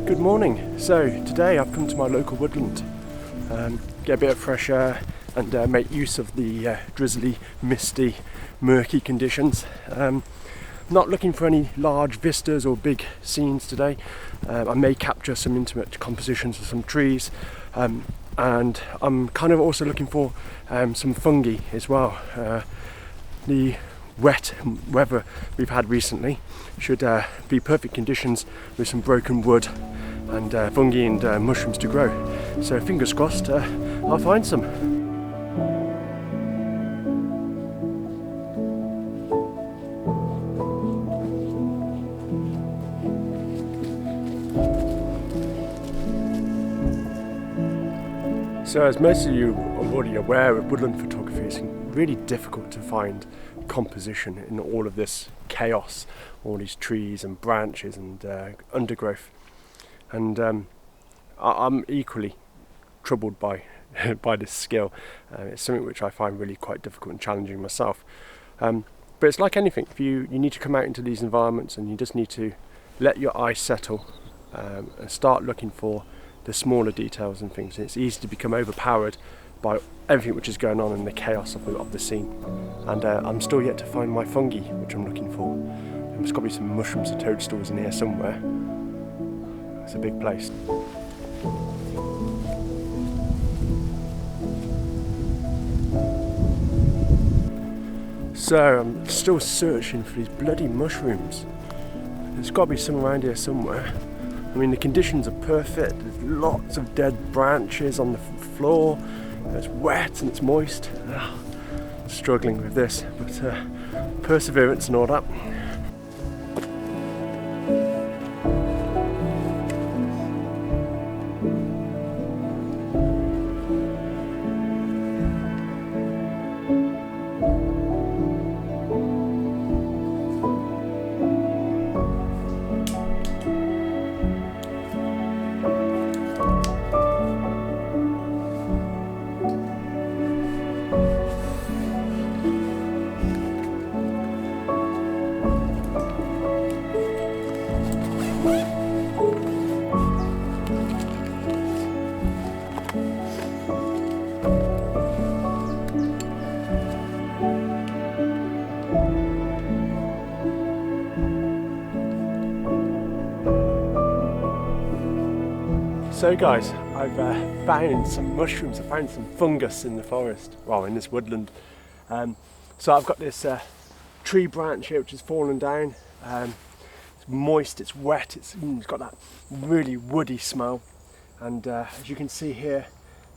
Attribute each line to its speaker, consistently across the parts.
Speaker 1: Good morning. So today I've come to my local woodland, get a bit of fresh air and make use of the drizzly, misty, murky conditions. Not looking for any large vistas or big scenes today. I may capture some intimate compositions of some trees, and I'm kind of also looking for some fungi as well. The wet weather we've had recently should be perfect conditions with some broken wood and fungi and mushrooms to grow. So fingers crossed I'll find some. So as most of you are already aware of woodland photography, it's really difficult to find composition in all of this chaos, all these trees and branches and undergrowth. And I'm equally troubled by by this skill. It's something which I find really quite difficult and challenging myself. But it's like anything, if you need to come out into these environments and you just need to let your eye settle and start looking for the smaller details and things. It's easy to become overpowered by everything which is going on in the chaos of the scene. And I'm still yet to find my fungi, which I'm looking for. There's got to be some mushrooms or toadstools in here somewhere. It's a big place. So I'm still searching for these bloody mushrooms. There's got to be some around here somewhere. I mean, the conditions are perfect. There's lots of dead branches on the floor. It's wet and it's moist. Struggling with this, but perseverance and all that. So guys, I've found some mushrooms, I found some fungus in the forest, well in this woodland. So I've got this tree branch here which has fallen down. It's moist, it's wet, it's got that really woody smell. And as you can see here,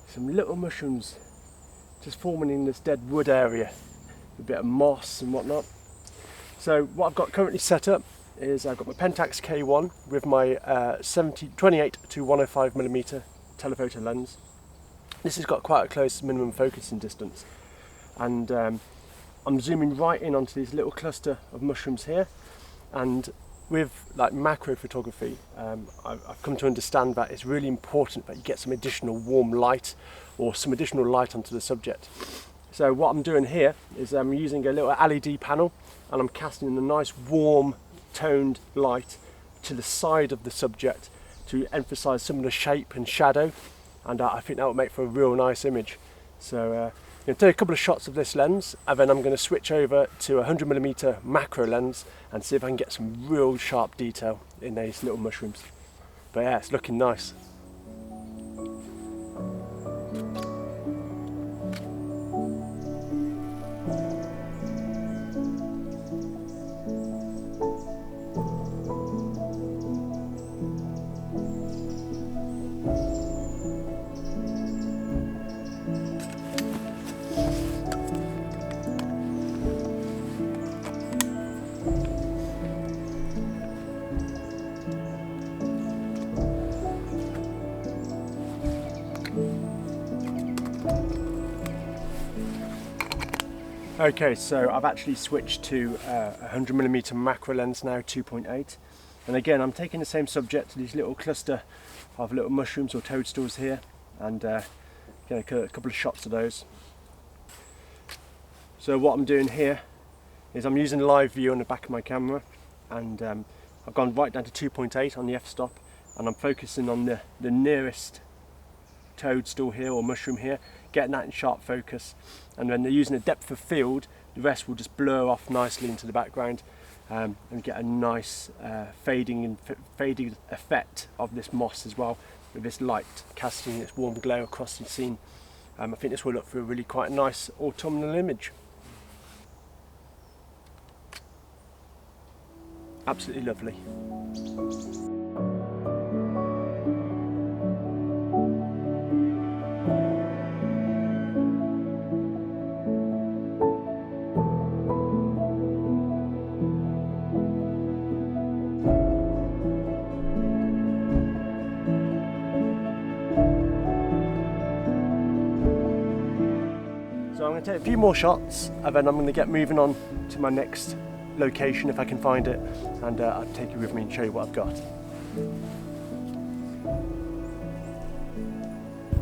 Speaker 1: some little mushrooms just forming in this dead wood area, a bit of moss and whatnot. So what I've got currently set up is I've got my Pentax K1 with my 28 to 105mm telephoto lens. This has got quite a close minimum focusing distance, and I'm zooming right in onto this little cluster of mushrooms here. And with like macro photography, I've come to understand that it's really important that you get some additional warm light or some additional light onto the subject. So what I'm doing here is I'm using a little LED panel and I'm casting in a nice warm toned light to the side of the subject to emphasize some of the shape and shadow, and I think that will make for a real nice image. So I'm going to take a couple of shots of this lens and then I'm going to switch over to a 100mm macro lens and see if I can get some real sharp detail in these little mushrooms. But yeah, it's looking nice. Okay, so I've actually switched to a 100mm macro lens now, 2.8, and again I'm taking the same subject, these little cluster of little mushrooms or toadstools here, and get a couple of shots of those. So what I'm doing here is I'm using live view on the back of my camera, and I've gone right down to 2.8 on the f-stop, and I'm focusing on the nearest toadstool here or mushroom here, getting that in sharp focus, and when they're using a depth of field, the rest will just blur off nicely into the background, and get a nice fading effect of this moss as well, with this light casting its warm glow across the scene. I think this will look for a really quite nice autumnal image. Absolutely lovely. So I'm going to take a few more shots and then I'm going to get moving on to my next location if I can find it, and I'll take you with me and show you what I've got.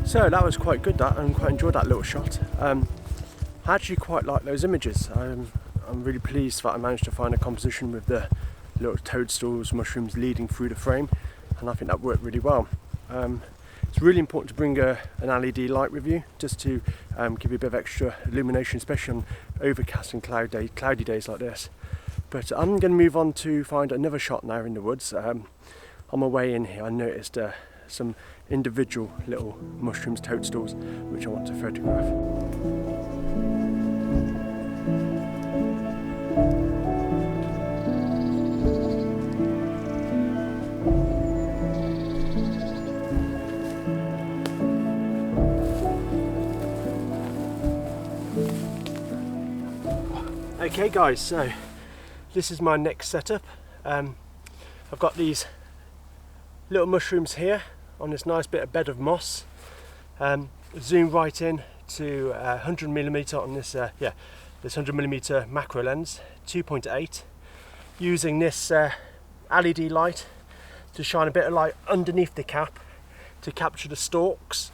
Speaker 1: So that was quite good, that, and quite enjoyed that little shot. I actually quite like those images. I'm really pleased that I managed to find a composition with the little toadstools, mushrooms leading through the frame, and I think that worked really well. It's really important to bring an LED light with you, just to give you a bit of extra illumination, especially on overcast and cloudy days like this. But I'm going to move on to find another shot now in the woods. On my way in here I noticed some individual little mushrooms, toadstools, which I want to photograph. Okay guys, so this is my next setup. I've got these little mushrooms here on this nice bit of bed of moss. Zoom right in to 100mm on this this 100mm macro lens, 2.8, using this LED light to shine a bit of light underneath the cap to capture the stalks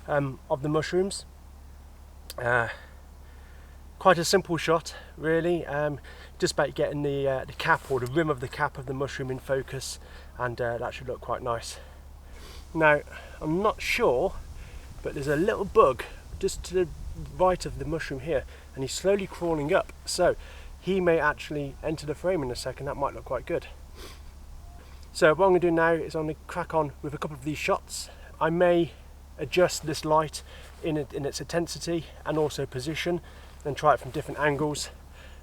Speaker 1: of the mushrooms. Quite a simple shot, really. Just about getting the cap or the rim of the cap of the mushroom in focus, and that should look quite nice. Now, I'm not sure, but there's a little bug just to the right of the mushroom here, and he's slowly crawling up, so he may actually enter the frame in a second. That might look quite good. So what I'm going to do now is I'm going to crack on with a couple of these shots. I may adjust this light in its intensity and also position, and try it from different angles,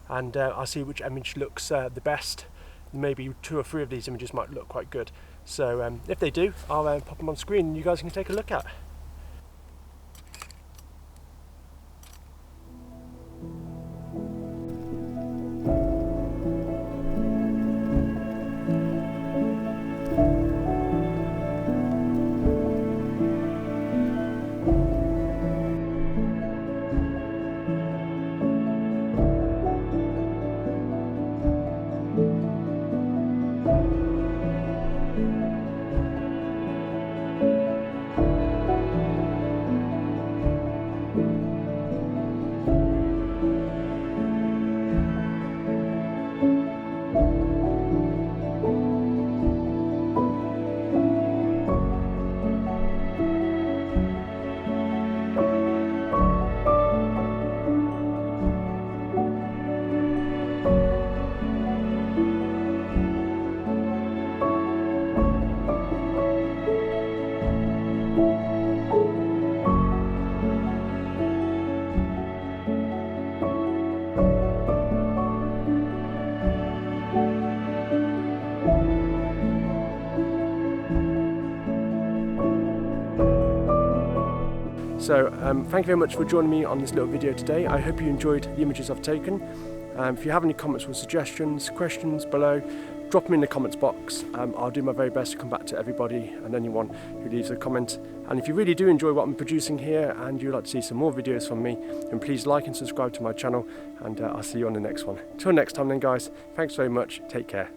Speaker 1: and I'll see which image looks the best. Maybe 2 or 3 of these images might look quite good. So if they do, I'll pop them on screen and you guys can take a look at. So thank you very much for joining me on this little video today. I hope you enjoyed the images I've taken. If you have any comments or suggestions, questions below, drop them in the comments box. I'll do my very best to come back to everybody and anyone who leaves a comment. And if you really do enjoy what I'm producing here and you'd like to see some more videos from me, then please like and subscribe to my channel, and I'll see you on the next one. Till next time then guys, thanks very much, take care.